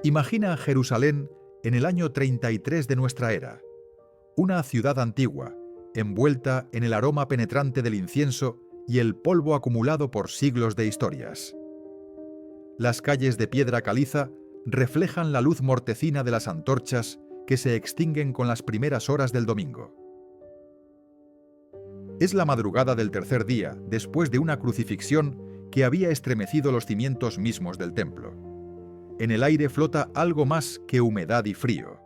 Imagina a Jerusalén en el año 33 de nuestra era, una ciudad antigua, envuelta en el aroma penetrante del incienso y el polvo acumulado por siglos de historias. Las calles de piedra caliza reflejan la luz mortecina de las antorchas que se extinguen con las primeras horas del domingo. Es la madrugada del tercer día, después de una crucifixión que había estremecido los cimientos mismos del templo. En el aire flota algo más que humedad y frío.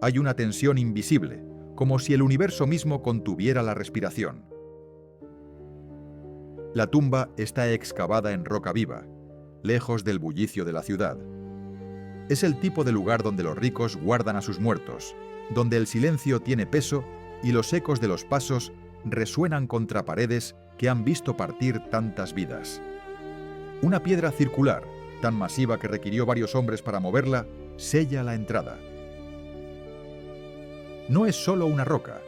Hay una tensión invisible, como si el universo mismo contuviera la respiración. La tumba está excavada en roca viva, lejos del bullicio de la ciudad. Es el tipo de lugar donde los ricos guardan a sus muertos, donde el silencio tiene peso y los ecos de los pasos resuenan contra paredes que han visto partir tantas vidas. Una piedra circular, tan masiva que requirió varios hombres para moverla, sella la entrada. No es solo una roca,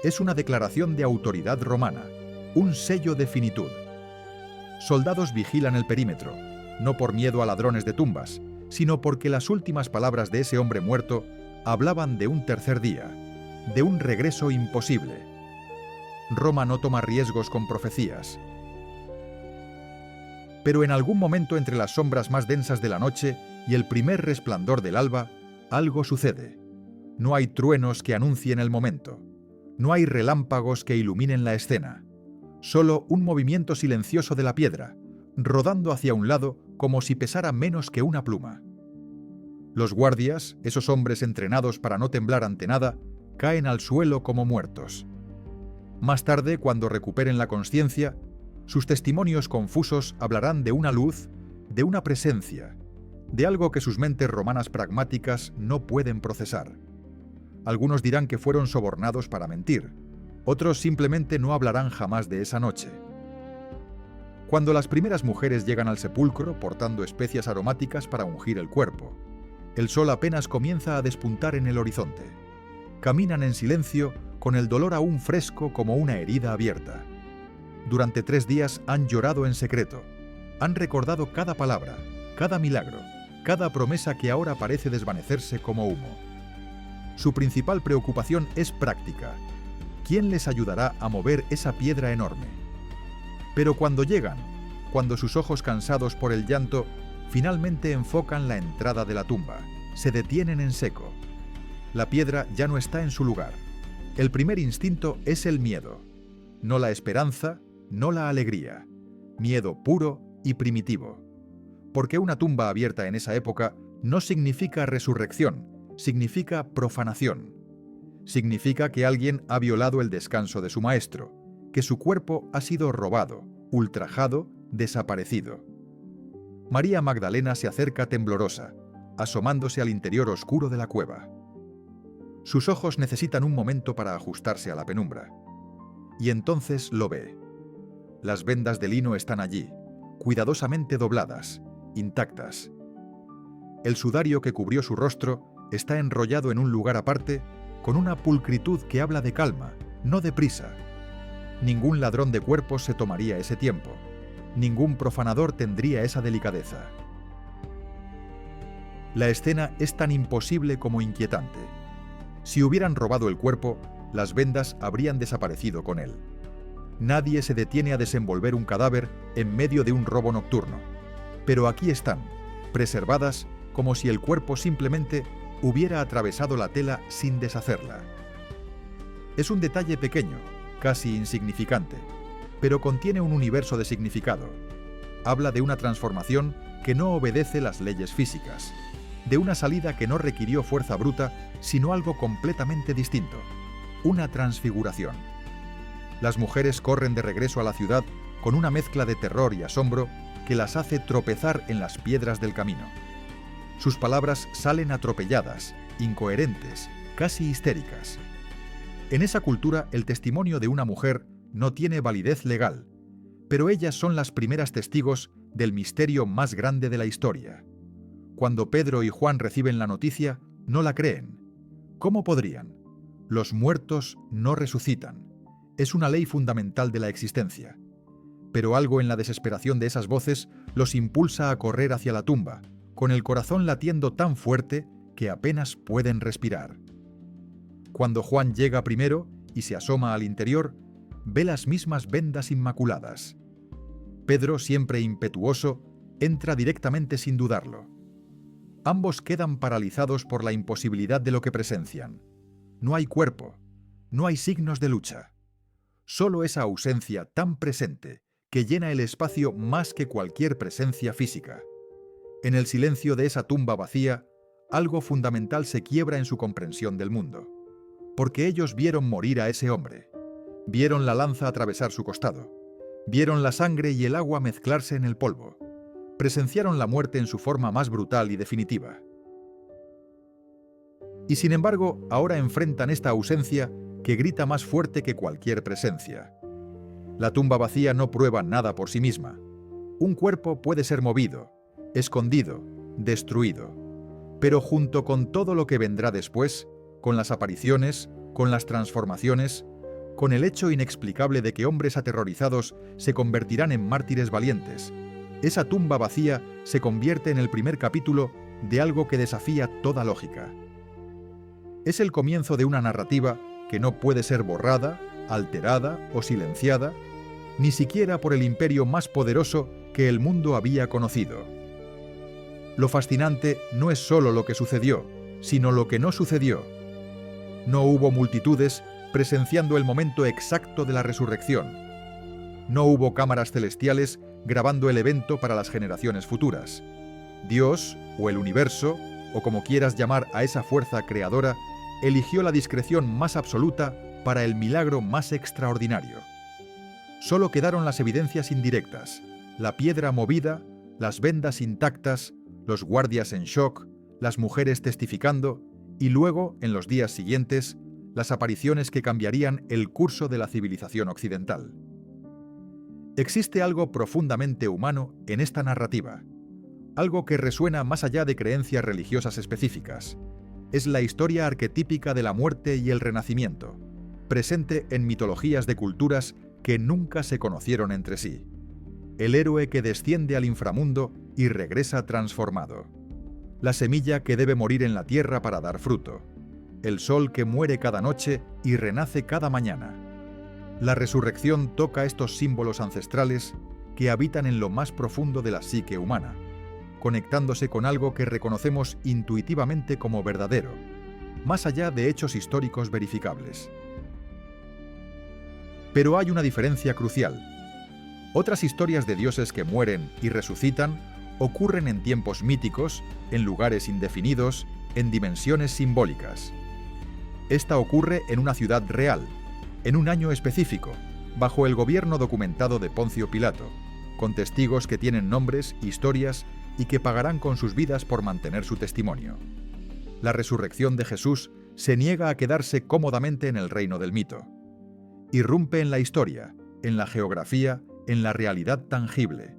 es una declaración de autoridad romana, un sello de finitud. Soldados vigilan el perímetro, no por miedo a ladrones de tumbas, sino porque las últimas palabras de ese hombre muerto hablaban de un tercer día, de un regreso imposible. Roma no toma riesgos con profecías. Pero en algún momento entre las sombras más densas de la noche y el primer resplandor del alba, algo sucede. No hay truenos que anuncien el momento. No hay relámpagos que iluminen la escena. Solo un movimiento silencioso de la piedra, rodando hacia un lado como si pesara menos que una pluma. Los guardias, esos hombres entrenados para no temblar ante nada, caen al suelo como muertos. Más tarde, cuando recuperen la consciencia, sus testimonios confusos hablarán de una luz, de una presencia, de algo que sus mentes romanas pragmáticas no pueden procesar. Algunos dirán que fueron sobornados para mentir, otros simplemente no hablarán jamás de esa noche. Cuando las primeras mujeres llegan al sepulcro portando especias aromáticas para ungir el cuerpo, el sol apenas comienza a despuntar en el horizonte. Caminan en silencio, con el dolor aún fresco como una herida abierta. Durante 3 días han llorado en secreto, han recordado cada palabra, cada milagro, cada promesa que ahora parece desvanecerse como humo. Su principal preocupación es práctica. ¿Quién les ayudará a mover esa piedra enorme? Pero cuando llegan, cuando sus ojos cansados por el llanto finalmente enfocan la entrada de la tumba, se detienen en seco. La piedra ya no está en su lugar. El primer instinto es el miedo, no la esperanza, no la alegría. Miedo puro y primitivo. Porque una tumba abierta en esa época no significa resurrección, significa profanación. Significa que alguien ha violado el descanso de su maestro, que su cuerpo ha sido robado, ultrajado, desaparecido. María Magdalena se acerca temblorosa, asomándose al interior oscuro de la cueva. Sus ojos necesitan un momento para ajustarse a la penumbra. Y entonces lo ve. Las vendas de lino están allí, cuidadosamente dobladas, intactas. El sudario que cubrió su rostro está enrollado en un lugar aparte, con una pulcritud que habla de calma, no de prisa. Ningún ladrón de cuerpos se tomaría ese tiempo. Ningún profanador tendría esa delicadeza. La escena es tan imposible como inquietante. Si hubieran robado el cuerpo, las vendas habrían desaparecido con él. Nadie se detiene a desenvolver un cadáver en medio de un robo nocturno. Pero aquí están, preservadas como si el cuerpo simplemente hubiera atravesado la tela sin deshacerla. Es un detalle pequeño, casi insignificante, pero contiene un universo de significado. Habla de una transformación que no obedece las leyes físicas, de una salida que no requirió fuerza bruta, sino algo completamente distinto, una transfiguración. Las mujeres corren de regreso a la ciudad con una mezcla de terror y asombro que las hace tropezar en las piedras del camino. Sus palabras salen atropelladas, incoherentes, casi histéricas. En esa cultura, el testimonio de una mujer no tiene validez legal, pero ellas son las primeras testigos del misterio más grande de la historia. Cuando Pedro y Juan reciben la noticia, no la creen. ¿Cómo podrían? Los muertos no resucitan. Es una ley fundamental de la existencia. Pero algo en la desesperación de esas voces los impulsa a correr hacia la tumba, con el corazón latiendo tan fuerte que apenas pueden respirar. Cuando Juan llega primero y se asoma al interior, ve las mismas vendas inmaculadas. Pedro, siempre impetuoso, entra directamente sin dudarlo. Ambos quedan paralizados por la imposibilidad de lo que presencian. No hay cuerpo, no hay signos de lucha. Solo esa ausencia tan presente que llena el espacio más que cualquier presencia física. En el silencio de esa tumba vacía, algo fundamental se quiebra en su comprensión del mundo. Porque ellos vieron morir a ese hombre. Vieron la lanza atravesar su costado. Vieron la sangre y el agua mezclarse en el polvo. Presenciaron la muerte en su forma más brutal y definitiva. Y sin embargo, ahora enfrentan esta ausencia que grita más fuerte que cualquier presencia. La tumba vacía no prueba nada por sí misma. Un cuerpo puede ser movido, escondido, destruido. Pero junto con todo lo que vendrá después, con las apariciones, con las transformaciones, con el hecho inexplicable de que hombres aterrorizados se convertirán en mártires valientes, esa tumba vacía se convierte en el primer capítulo de algo que desafía toda lógica. Es el comienzo de una narrativa que no puede ser borrada, alterada o silenciada, ni siquiera por el imperio más poderoso que el mundo había conocido. Lo fascinante no es solo lo que sucedió, sino lo que no sucedió. No hubo multitudes presenciando el momento exacto de la resurrección. No hubo cámaras celestiales grabando el evento para las generaciones futuras. Dios, o el universo, o como quieras llamar a esa fuerza creadora, eligió la discreción más absoluta para el milagro más extraordinario. Solo quedaron las evidencias indirectas, la piedra movida, las vendas intactas, los guardias en shock, las mujeres testificando y luego, en los días siguientes, las apariciones que cambiarían el curso de la civilización occidental. Existe algo profundamente humano en esta narrativa, algo que resuena más allá de creencias religiosas específicas. Es la historia arquetípica de la muerte y el renacimiento, presente en mitologías de culturas que nunca se conocieron entre sí. El héroe que desciende al inframundo y regresa transformado. La semilla que debe morir en la tierra para dar fruto. El sol que muere cada noche y renace cada mañana. La resurrección toca estos símbolos ancestrales que habitan en lo más profundo de la psique humana, conectándose con algo que reconocemos intuitivamente como verdadero, más allá de hechos históricos verificables. Pero hay una diferencia crucial. Otras historias de dioses que mueren y resucitan ocurren en tiempos míticos, en lugares indefinidos, en dimensiones simbólicas. Esta ocurre en una ciudad real, en un año específico, bajo el gobierno documentado de Poncio Pilato, con testigos que tienen nombres, historias y que pagarán con sus vidas por mantener su testimonio. La resurrección de Jesús se niega a quedarse cómodamente en el reino del mito. Irrumpe en la historia, en la geografía, en la realidad tangible.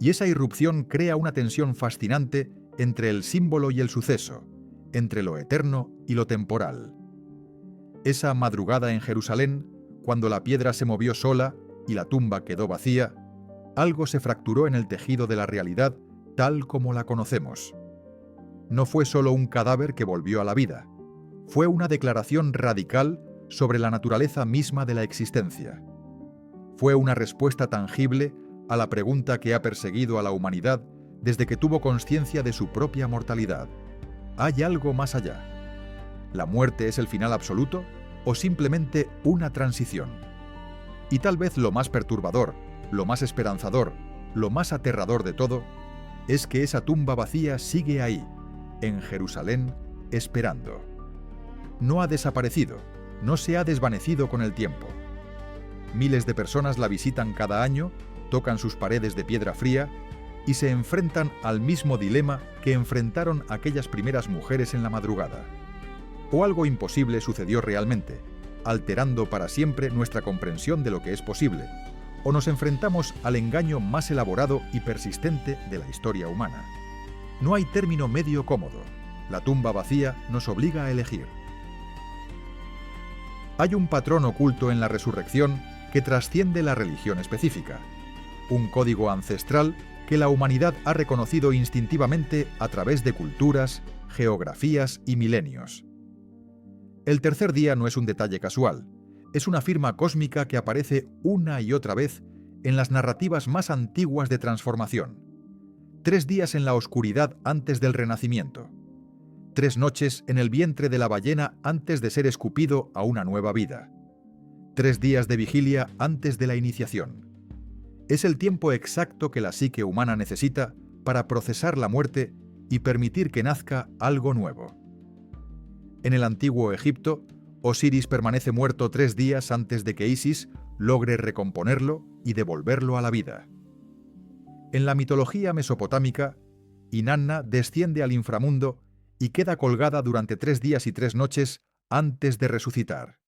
Y esa irrupción crea una tensión fascinante entre el símbolo y el suceso, entre lo eterno y lo temporal. Esa madrugada en Jerusalén, cuando la piedra se movió sola y la tumba quedó vacía, algo se fracturó en el tejido de la realidad tal como la conocemos. No fue solo un cadáver que volvió a la vida, fue una declaración radical sobre la naturaleza misma de la existencia. Fue una respuesta tangible a la pregunta que ha perseguido a la humanidad desde que tuvo conciencia de su propia mortalidad. ¿Hay algo más allá? ¿La muerte es el final absoluto o simplemente una transición? Y tal vez lo más perturbador, lo más esperanzador, lo más aterrador de todo, es que esa tumba vacía sigue ahí, en Jerusalén, esperando. No ha desaparecido, no se ha desvanecido con el tiempo. Miles de personas la visitan cada año, tocan sus paredes de piedra fría y se enfrentan al mismo dilema que enfrentaron aquellas primeras mujeres en la madrugada. O algo imposible sucedió realmente, alterando para siempre nuestra comprensión de lo que es posible, o nos enfrentamos al engaño más elaborado y persistente de la historia humana. No hay término medio cómodo. La tumba vacía nos obliga a elegir. Hay un patrón oculto en la resurrección que trasciende la religión específica. Un código ancestral que la humanidad ha reconocido instintivamente a través de culturas, geografías y milenios. El tercer día no es un detalle casual, es una firma cósmica que aparece una y otra vez en las narrativas más antiguas de transformación. 3 días en la oscuridad antes del renacimiento. 3 noches en el vientre de la ballena antes de ser escupido a una nueva vida. 3 días de vigilia antes de la iniciación. Es el tiempo exacto que la psique humana necesita para procesar la muerte y permitir que nazca algo nuevo. En el antiguo Egipto, Osiris permanece muerto 3 días antes de que Isis logre recomponerlo y devolverlo a la vida. En la mitología mesopotámica, Inanna desciende al inframundo y queda colgada durante 3 días y 3 noches antes de resucitar.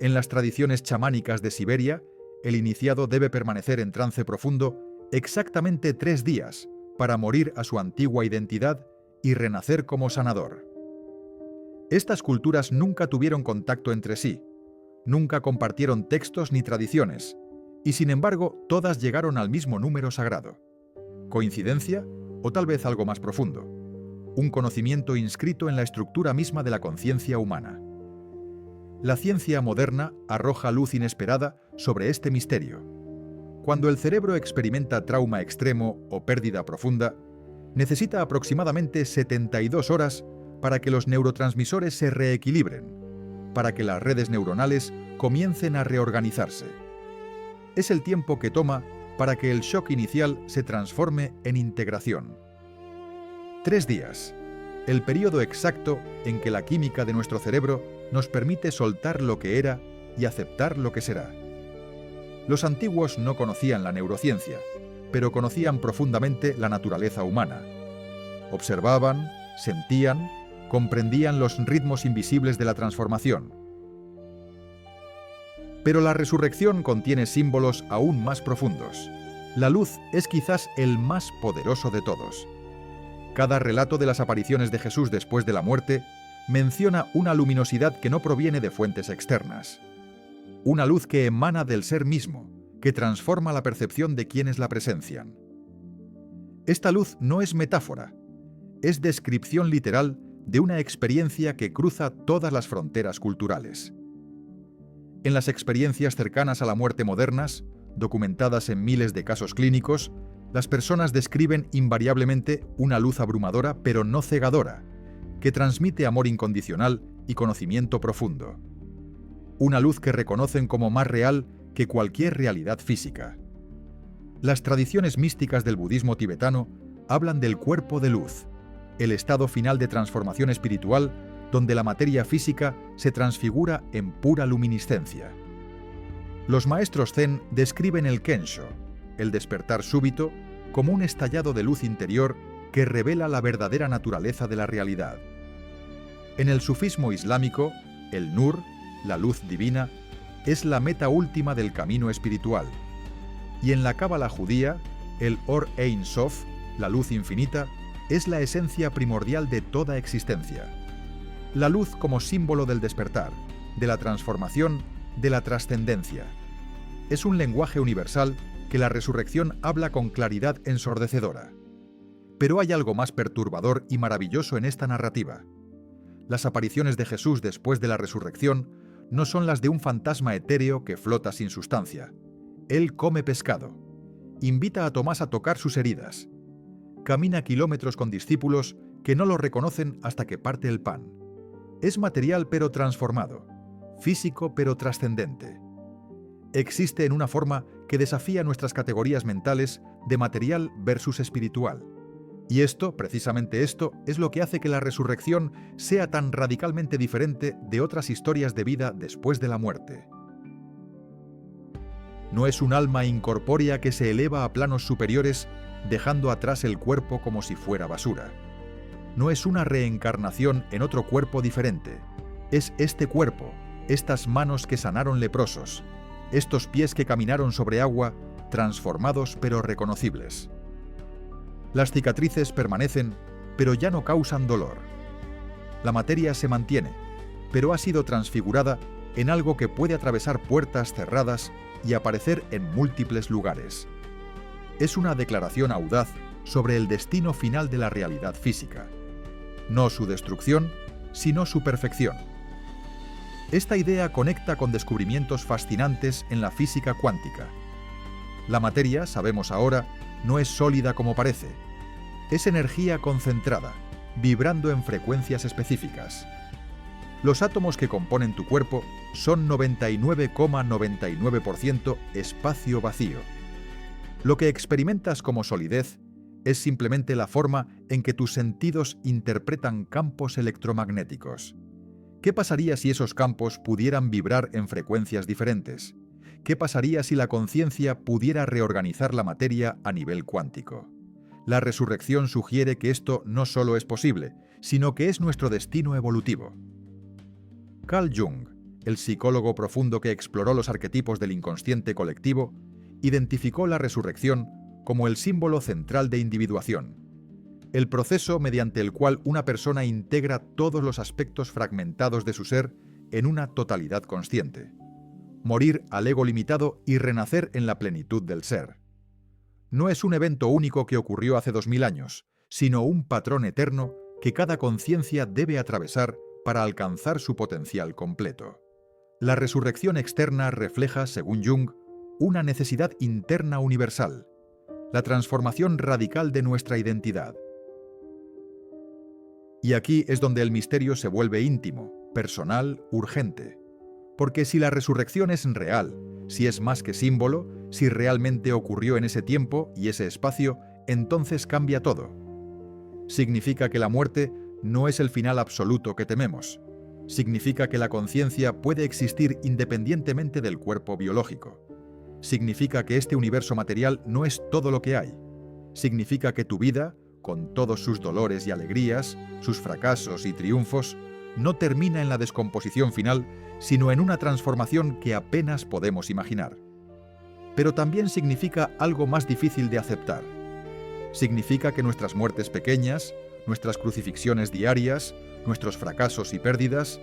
En las tradiciones chamánicas de Siberia, el iniciado debe permanecer en trance profundo exactamente 3 días para morir a su antigua identidad y renacer como sanador. Estas culturas nunca tuvieron contacto entre sí, nunca compartieron textos ni tradiciones, y sin embargo todas llegaron al mismo número sagrado. ¿Coincidencia o tal vez algo más profundo? Un conocimiento inscrito en la estructura misma de la conciencia humana. La ciencia moderna arroja luz inesperada sobre este misterio. Cuando el cerebro experimenta trauma extremo o pérdida profunda, necesita aproximadamente 72 horas para que los neurotransmisores se reequilibren, para que las redes neuronales comiencen a reorganizarse. Es el tiempo que toma para que el shock inicial se transforme en integración. 3 días, el periodo exacto en que la química de nuestro cerebro nos permite soltar lo que era y aceptar lo que será. Los antiguos no conocían la neurociencia, pero conocían profundamente la naturaleza humana. Observaban, sentían, comprendían los ritmos invisibles de la transformación. Pero la resurrección contiene símbolos aún más profundos. La luz es quizás el más poderoso de todos. Cada relato de las apariciones de Jesús después de la muerte menciona una luminosidad que no proviene de fuentes externas. Una luz que emana del ser mismo, que transforma la percepción de quienes la presencian. Esta luz no es metáfora, es descripción literal de una experiencia que cruza todas las fronteras culturales. En las experiencias cercanas a la muerte modernas, documentadas en miles de casos clínicos, las personas describen invariablemente una luz abrumadora pero no cegadora, que transmite amor incondicional y conocimiento profundo. Una luz que reconocen como más real que cualquier realidad física. Las tradiciones místicas del budismo tibetano hablan del cuerpo de luz, el estado final de transformación espiritual donde la materia física se transfigura en pura luminiscencia. Los maestros zen describen el kensho, el despertar súbito, como un estallado de luz interior que revela la verdadera naturaleza de la realidad. En el sufismo islámico, el nur, la luz divina, es la meta última del camino espiritual. Y en la cábala judía, el Or Ein Sof, la luz infinita, es la esencia primordial de toda existencia. La luz como símbolo del despertar, de la transformación, de la trascendencia. Es un lenguaje universal que la resurrección habla con claridad ensordecedora. Pero hay algo más perturbador y maravilloso en esta narrativa. Las apariciones de Jesús después de la resurrección no son las de un fantasma etéreo que flota sin sustancia. Él come pescado. Invita a Tomás a tocar sus heridas. Camina kilómetros con discípulos que no lo reconocen hasta que parte el pan. Es material pero transformado, físico pero trascendente. Existe en una forma que desafía nuestras categorías mentales de material versus espiritual. Y esto, precisamente esto, es lo que hace que la resurrección sea tan radicalmente diferente de otras historias de vida después de la muerte. No es un alma incorpórea que se eleva a planos superiores dejando atrás el cuerpo como si fuera basura. No es una reencarnación en otro cuerpo diferente. Es este cuerpo, estas manos que sanaron leprosos, estos pies que caminaron sobre agua, transformados pero reconocibles. Las cicatrices permanecen, pero ya no causan dolor. La materia se mantiene, pero ha sido transfigurada en algo que puede atravesar puertas cerradas y aparecer en múltiples lugares. es una declaración audaz sobre el destino final de la realidad física. No su destrucción, sino su perfección. Esta idea conecta con descubrimientos fascinantes en la física cuántica. La materia, sabemos ahora, no es sólida como parece. Es energía concentrada, vibrando en frecuencias específicas. Los átomos que componen tu cuerpo son 99,99% espacio vacío. Lo que experimentas como solidez es simplemente la forma en que tus sentidos interpretan campos electromagnéticos. ¿Qué pasaría si esos campos pudieran vibrar en frecuencias diferentes? ¿Qué pasaría si la conciencia pudiera reorganizar la materia a nivel cuántico? La resurrección sugiere que esto no solo es posible, sino que es nuestro destino evolutivo. Carl Jung, el psicólogo profundo que exploró los arquetipos del inconsciente colectivo, identificó la resurrección como el símbolo central de individuación, el proceso mediante el cual una persona integra todos los aspectos fragmentados de su ser en una totalidad consciente. Morir al ego limitado y renacer en la plenitud del ser. No es un evento único que ocurrió hace 2000 años, sino un patrón eterno que cada conciencia debe atravesar para alcanzar su potencial completo. La resurrección externa refleja, según Jung, una necesidad interna universal, la transformación radical de nuestra identidad. Y aquí es donde el misterio se vuelve íntimo, personal, urgente. Porque si la resurrección es real, si es más que símbolo, si realmente ocurrió en ese tiempo y ese espacio, entonces cambia todo. Significa que la muerte no es el final absoluto que tememos. Significa que la conciencia puede existir independientemente del cuerpo biológico. Significa que este universo material no es todo lo que hay. Significa que tu vida, con todos sus dolores y alegrías, sus fracasos y triunfos, no termina en la descomposición final, sino en una transformación que apenas podemos imaginar. Pero también significa algo más difícil de aceptar. Significa que nuestras muertes pequeñas, nuestras crucifixiones diarias, nuestros fracasos y pérdidas,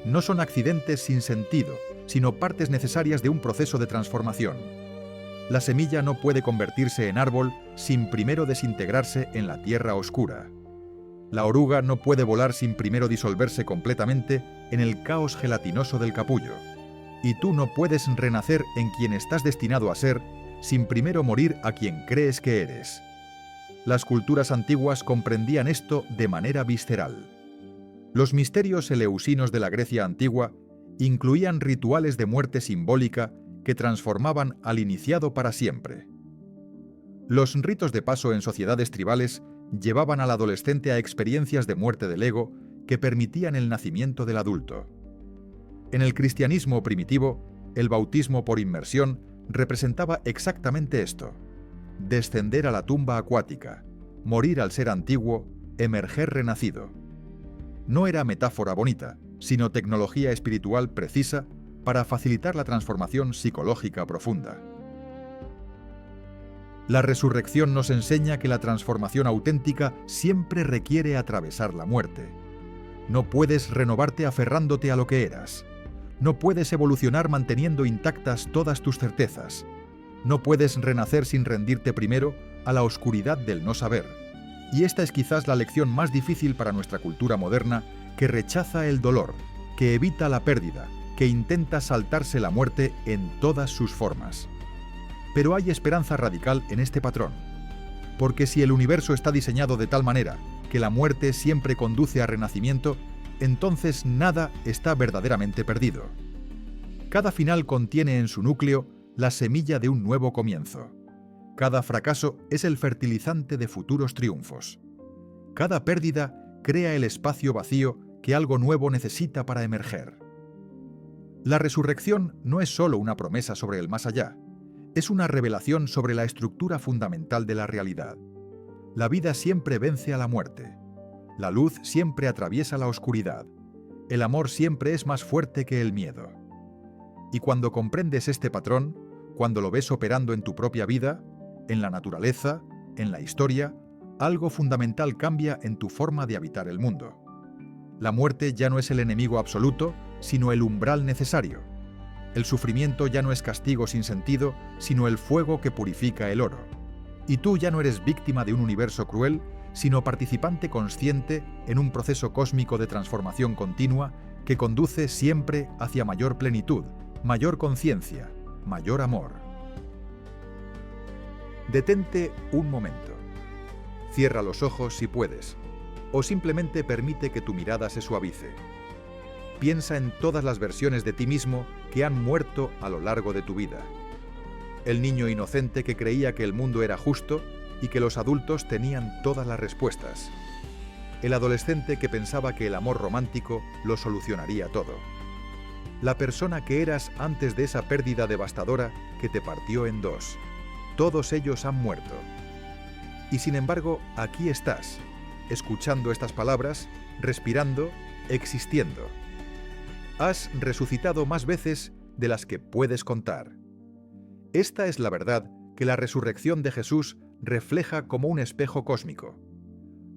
no son accidentes sin sentido, sino partes necesarias de un proceso de transformación. La semilla no puede convertirse en árbol sin primero desintegrarse en la tierra oscura. La oruga no puede volar sin primero disolverse completamente en el caos gelatinoso del capullo. Y tú no puedes renacer en quien estás destinado a ser sin primero morir a quien crees que eres. Las culturas antiguas comprendían esto de manera visceral. Los misterios eleusinos de la Grecia antigua incluían rituales de muerte simbólica que transformaban al iniciado para siempre. Los ritos de paso en sociedades tribales llevaban al adolescente a experiencias de muerte del ego que permitían el nacimiento del adulto. En el cristianismo primitivo, el bautismo por inmersión representaba exactamente esto: descender a la tumba acuática, morir al ser antiguo, emerger renacido. No era metáfora bonita, sino tecnología espiritual precisa para facilitar la transformación psicológica profunda. La resurrección nos enseña que la transformación auténtica siempre requiere atravesar la muerte. No puedes renovarte aferrándote a lo que eras. No puedes evolucionar manteniendo intactas todas tus certezas. No puedes renacer sin rendirte primero a la oscuridad del no saber. Y esta es quizás la lección más difícil para nuestra cultura moderna, que rechaza el dolor, que evita la pérdida, que intenta saltarse la muerte en todas sus formas. Pero hay esperanza radical en este patrón, porque si el universo está diseñado de tal manera que la muerte siempre conduce a renacimiento, entonces nada está verdaderamente perdido. Cada final contiene en su núcleo la semilla de un nuevo comienzo. Cada fracaso es el fertilizante de futuros triunfos. Cada pérdida crea el espacio vacío que algo nuevo necesita para emerger. La resurrección no es solo una promesa sobre el más allá, es una revelación sobre la estructura fundamental de la realidad. La vida siempre vence a la muerte. La luz siempre atraviesa la oscuridad. El amor siempre es más fuerte que el miedo. Y cuando comprendes este patrón, cuando lo ves operando en tu propia vida, en la naturaleza, en la historia, algo fundamental cambia en tu forma de habitar el mundo. La muerte ya no es el enemigo absoluto, sino el umbral necesario. El sufrimiento ya no es castigo sin sentido, sino el fuego que purifica el oro. Y tú ya no eres víctima de un universo cruel, sino participante consciente en un proceso cósmico de transformación continua que conduce siempre hacia mayor plenitud, mayor conciencia, mayor amor. Detente un momento. Cierra los ojos si puedes, o simplemente permite que tu mirada se suavice. Piensa en todas las versiones de ti mismo que han muerto a lo largo de tu vida. El niño inocente que creía que el mundo era justo y que los adultos tenían todas las respuestas. El adolescente que pensaba que el amor romántico lo solucionaría todo. La persona que eras antes de esa pérdida devastadora que te partió en dos. Todos ellos han muerto. Y sin embargo, aquí estás, escuchando estas palabras, respirando, existiendo. Has resucitado más veces de las que puedes contar. Esta es la verdad que la resurrección de Jesús refleja como un espejo cósmico.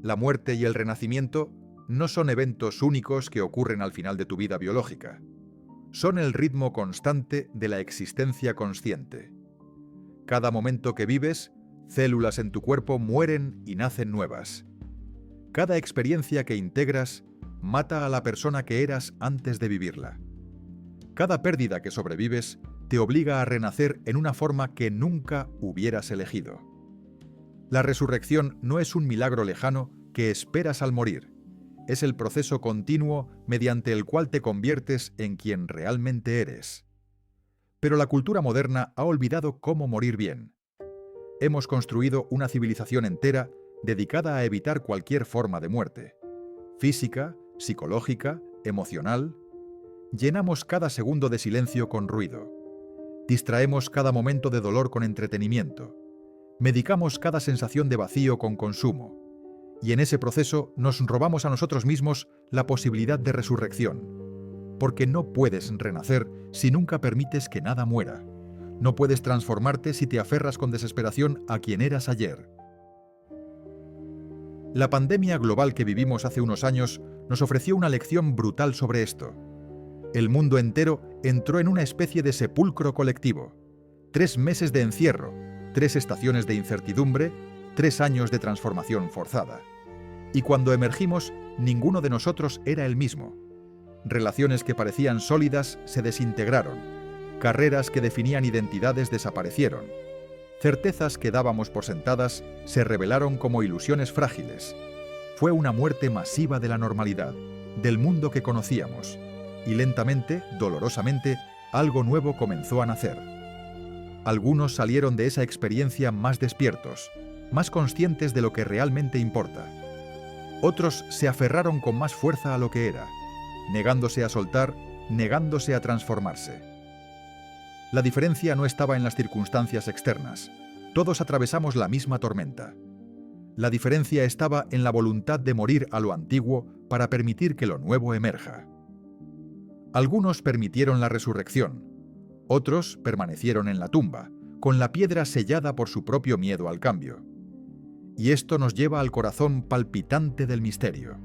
La muerte y el renacimiento no son eventos únicos que ocurren al final de tu vida biológica. Son el ritmo constante de la existencia consciente. Cada momento que vives, células en tu cuerpo mueren y nacen nuevas. Cada experiencia que integras mata a la persona que eras antes de vivirla. Cada pérdida que sobrevives te obliga a renacer en una forma que nunca hubieras elegido. La resurrección no es un milagro lejano que esperas al morir. Es el proceso continuo mediante el cual te conviertes en quien realmente eres. Pero la cultura moderna ha olvidado cómo morir bien. Hemos construido una civilización entera dedicada a evitar cualquier forma de muerte. Física, psicológica, emocional. Llenamos cada segundo de silencio con ruido. Distraemos cada momento de dolor con entretenimiento. Medicamos cada sensación de vacío con consumo. Y en ese proceso nos robamos a nosotros mismos la posibilidad de resurrección. Porque no puedes renacer si nunca permites que nada muera. No puedes transformarte si te aferras con desesperación a quien eras ayer. La pandemia global que vivimos hace unos años nos ofreció una lección brutal sobre esto. El mundo entero entró en una especie de sepulcro colectivo. 3 meses de encierro, 3 estaciones de incertidumbre, 3 años de transformación forzada. Y cuando emergimos, ninguno de nosotros era el mismo. Relaciones que parecían sólidas se desintegraron. Carreras que definían identidades desaparecieron. Certezas que dábamos por sentadas se revelaron como ilusiones frágiles. Fue una muerte masiva de la normalidad, del mundo que conocíamos. Y lentamente, dolorosamente, algo nuevo comenzó a nacer. Algunos salieron de esa experiencia más despiertos, más conscientes de lo que realmente importa. Otros se aferraron con más fuerza a lo que era, negándose a soltar, negándose a transformarse. La diferencia no estaba en las circunstancias externas. Todos atravesamos la misma tormenta. La diferencia estaba en la voluntad de morir a lo antiguo para permitir que lo nuevo emerja. Algunos permitieron la resurrección. Otros permanecieron en la tumba, con la piedra sellada por su propio miedo al cambio. Y esto nos lleva al corazón palpitante del misterio.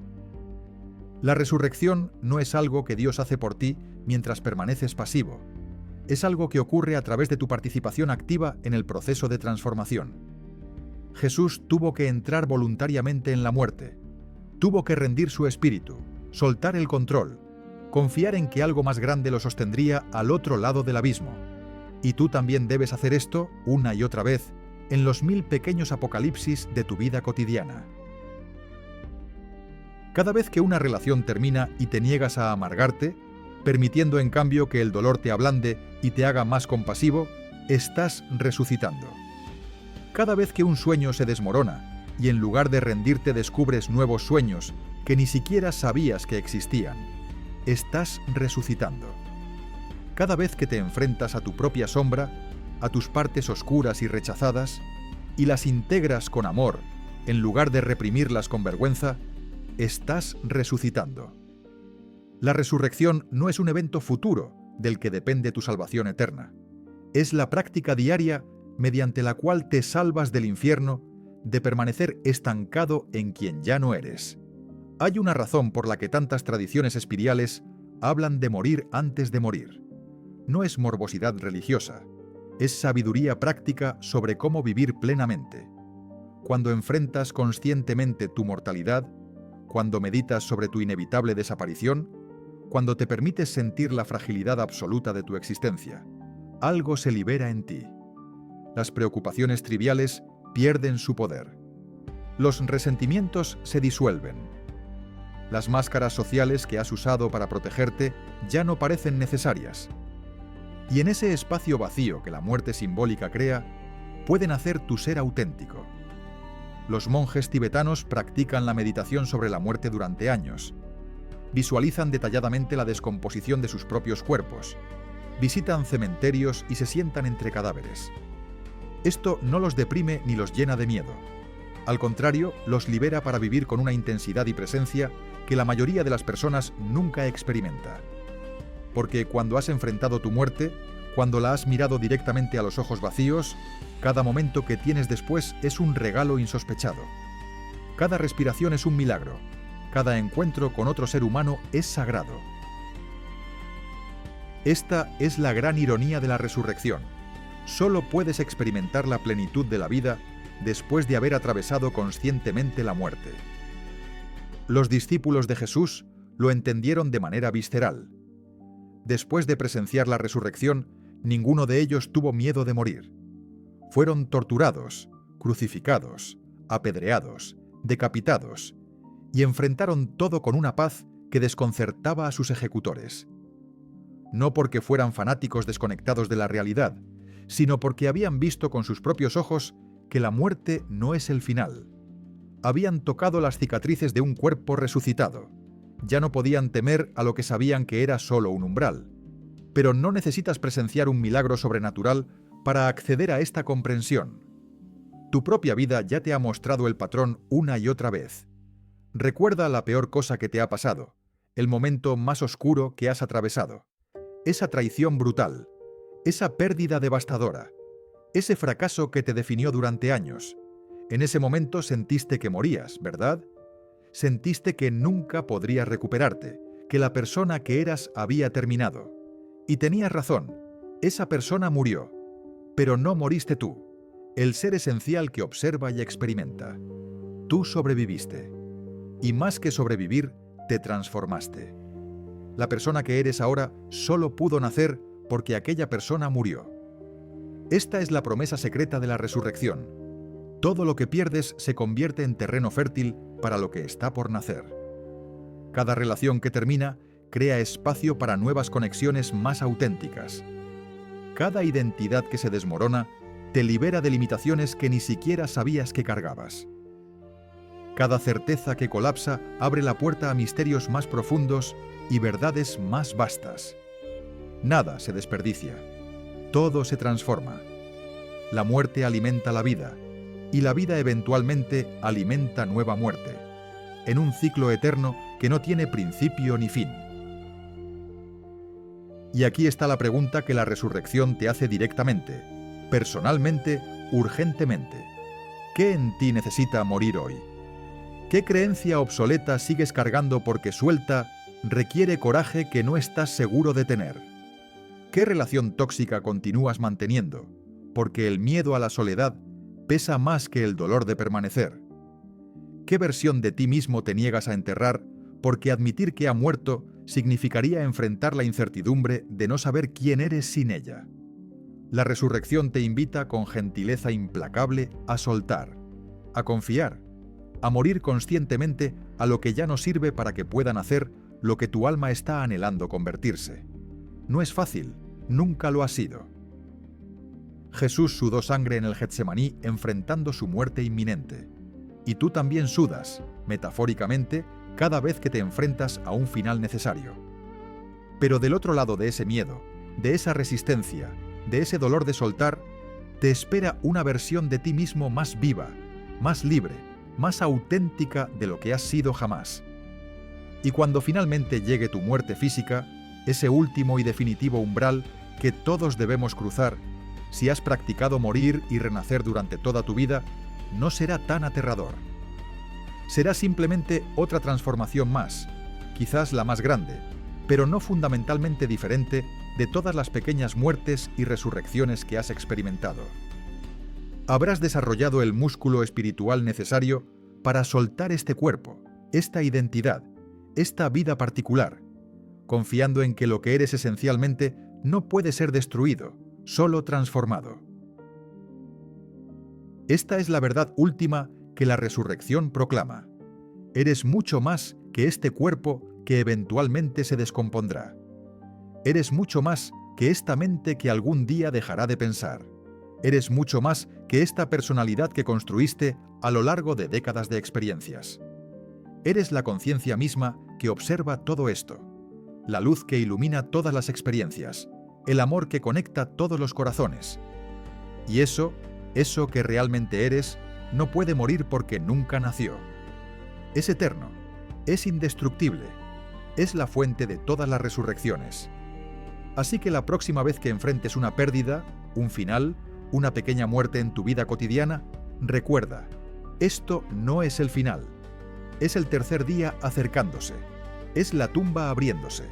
La resurrección no es algo que Dios hace por ti mientras permaneces pasivo. Es algo que ocurre a través de tu participación activa en el proceso de transformación. Jesús tuvo que entrar voluntariamente en la muerte. Tuvo que rendir su espíritu, soltar el control, confiar en que algo más grande lo sostendría al otro lado del abismo. Y tú también debes hacer esto una y otra vez en los 1000 pequeños apocalipsis de tu vida cotidiana. Cada vez que una relación termina y te niegas a amargarte, permitiendo en cambio que el dolor te ablande y te haga más compasivo, estás resucitando. Cada vez que un sueño se desmorona y en lugar de rendirte descubres nuevos sueños que ni siquiera sabías que existían, estás resucitando. Cada vez que te enfrentas a tu propia sombra, a tus partes oscuras y rechazadas, y las integras con amor, en lugar de reprimirlas con vergüenza, estás resucitando. La resurrección no es un evento futuro del que depende tu salvación eterna. Es la práctica diaria mediante la cual te salvas del infierno de permanecer estancado en quien ya no eres. Hay una razón por la que tantas tradiciones espirituales hablan de morir antes de morir. No es morbosidad religiosa. Es sabiduría práctica sobre cómo vivir plenamente. Cuando enfrentas conscientemente tu mortalidad, cuando meditas sobre tu inevitable desaparición, cuando te permites sentir la fragilidad absoluta de tu existencia, algo se libera en ti. Las preocupaciones triviales pierden su poder. Los resentimientos se disuelven. Las máscaras sociales que has usado para protegerte ya no parecen necesarias. Y en ese espacio vacío que la muerte simbólica crea, puede nacer tu ser auténtico. Los monjes tibetanos practican la meditación sobre la muerte durante años. Visualizan detalladamente la descomposición de sus propios cuerpos. Visitan cementerios y se sientan entre cadáveres. Esto no los deprime ni los llena de miedo. Al contrario, los libera para vivir con una intensidad y presencia que la mayoría de las personas nunca experimenta. Porque cuando has enfrentado tu muerte, cuando la has mirado directamente a los ojos vacíos, cada momento que tienes después es un regalo insospechado. Cada respiración es un milagro. Cada encuentro con otro ser humano es sagrado. Esta es la gran ironía de la resurrección. Solo puedes experimentar la plenitud de la vida después de haber atravesado conscientemente la muerte. Los discípulos de Jesús lo entendieron de manera visceral. Después de presenciar la resurrección, ninguno de ellos tuvo miedo de morir. Fueron torturados, crucificados, apedreados, decapitados, y enfrentaron todo con una paz que desconcertaba a sus ejecutores. No porque fueran fanáticos desconectados de la realidad, sino porque habían visto con sus propios ojos que la muerte no es el final. Habían tocado las cicatrices de un cuerpo resucitado. Ya no podían temer a lo que sabían que era solo un umbral. Pero no necesitas presenciar un milagro sobrenatural para acceder a esta comprensión. Tu propia vida ya te ha mostrado el patrón una y otra vez. Recuerda la peor cosa que te ha pasado, el momento más oscuro que has atravesado. Esa traición brutal, esa pérdida devastadora, ese fracaso que te definió durante años. En ese momento sentiste que morías, ¿verdad? Sentiste que nunca podrías recuperarte, que la persona que eras había terminado. Y tenías razón, esa persona murió. Pero no moriste tú, el ser esencial que observa y experimenta. Tú sobreviviste. Y más que sobrevivir, te transformaste. La persona que eres ahora solo pudo nacer porque aquella persona murió. Esta es la promesa secreta de la resurrección. Todo lo que pierdes se convierte en terreno fértil para lo que está por nacer. Cada relación que termina crea espacio para nuevas conexiones más auténticas. Cada identidad que se desmorona te libera de limitaciones que ni siquiera sabías que cargabas. Cada certeza que colapsa abre la puerta a misterios más profundos y verdades más vastas. Nada se desperdicia. Todo se transforma. La muerte alimenta la vida, y la vida eventualmente alimenta nueva muerte, en un ciclo eterno que no tiene principio ni fin. Y aquí está la pregunta que la resurrección te hace directamente, personalmente, urgentemente. ¿Qué en ti necesita morir hoy? ¿Qué creencia obsoleta sigues cargando porque suelta requiere coraje que no estás seguro de tener? ¿Qué relación tóxica continúas manteniendo? Porque el miedo a la soledad pesa más que el dolor de permanecer. ¿Qué versión de ti mismo te niegas a enterrar porque admitir que ha muerto significaría enfrentar la incertidumbre de no saber quién eres sin ella? La resurrección te invita con gentileza implacable a soltar, a confiar, a morir conscientemente a lo que ya no sirve para que puedan hacer lo que tu alma está anhelando convertirse. No es fácil, nunca lo ha sido. Jesús sudó sangre en el Getsemaní enfrentando su muerte inminente. Y tú también sudas, metafóricamente, cada vez que te enfrentas a un final necesario. Pero del otro lado de ese miedo, de esa resistencia, de ese dolor de soltar, te espera una versión de ti mismo más viva, más libre, más auténtica de lo que has sido jamás. Y cuando finalmente llegue tu muerte física, ese último y definitivo umbral que todos debemos cruzar, si has practicado morir y renacer durante toda tu vida, no será tan aterrador. Será simplemente otra transformación más, quizás la más grande, pero no fundamentalmente diferente de todas las pequeñas muertes y resurrecciones que has experimentado. Habrás desarrollado el músculo espiritual necesario para soltar este cuerpo, esta identidad, esta vida particular, confiando en que lo que eres esencialmente no puede ser destruido, solo transformado. Esta es la verdad última que la resurrección proclama. Eres mucho más que este cuerpo que eventualmente se descompondrá. Eres mucho más que esta mente que algún día dejará de pensar. Eres mucho más que esta personalidad que construiste a lo largo de décadas de experiencias. Eres la conciencia misma que observa todo esto, la luz que ilumina todas las experiencias, el amor que conecta todos los corazones. Y eso que realmente eres, no puede morir porque nunca nació. Es eterno, es indestructible, es la fuente de todas las resurrecciones. Así que la próxima vez que enfrentes una pérdida, un final, una pequeña muerte en tu vida cotidiana, recuerda, esto no es el final. Es el tercer día acercándose. Es la tumba abriéndose.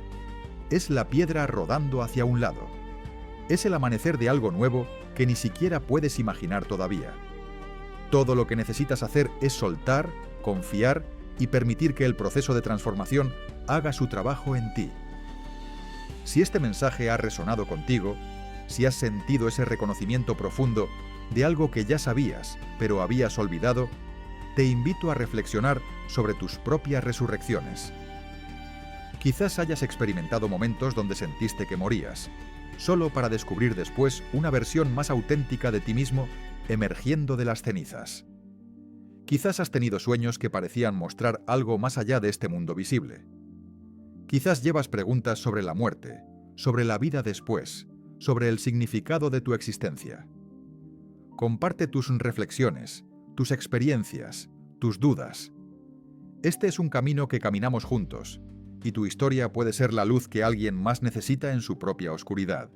Es la piedra rodando hacia un lado. Es el amanecer de algo nuevo que ni siquiera puedes imaginar todavía. Todo lo que necesitas hacer es soltar, confiar y permitir que el proceso de transformación haga su trabajo en ti. Si este mensaje ha resonado contigo, si has sentido ese reconocimiento profundo de algo que ya sabías, pero habías olvidado, te invito a reflexionar sobre tus propias resurrecciones. Quizás hayas experimentado momentos donde sentiste que morías, solo para descubrir después una versión más auténtica de ti mismo emergiendo de las cenizas. Quizás has tenido sueños que parecían mostrar algo más allá de este mundo visible. Quizás llevas preguntas sobre la muerte, sobre la vida después, sobre el significado de tu existencia. Comparte tus reflexiones, tus experiencias, tus dudas. Este es un camino que caminamos juntos, y tu historia puede ser la luz que alguien más necesita en su propia oscuridad.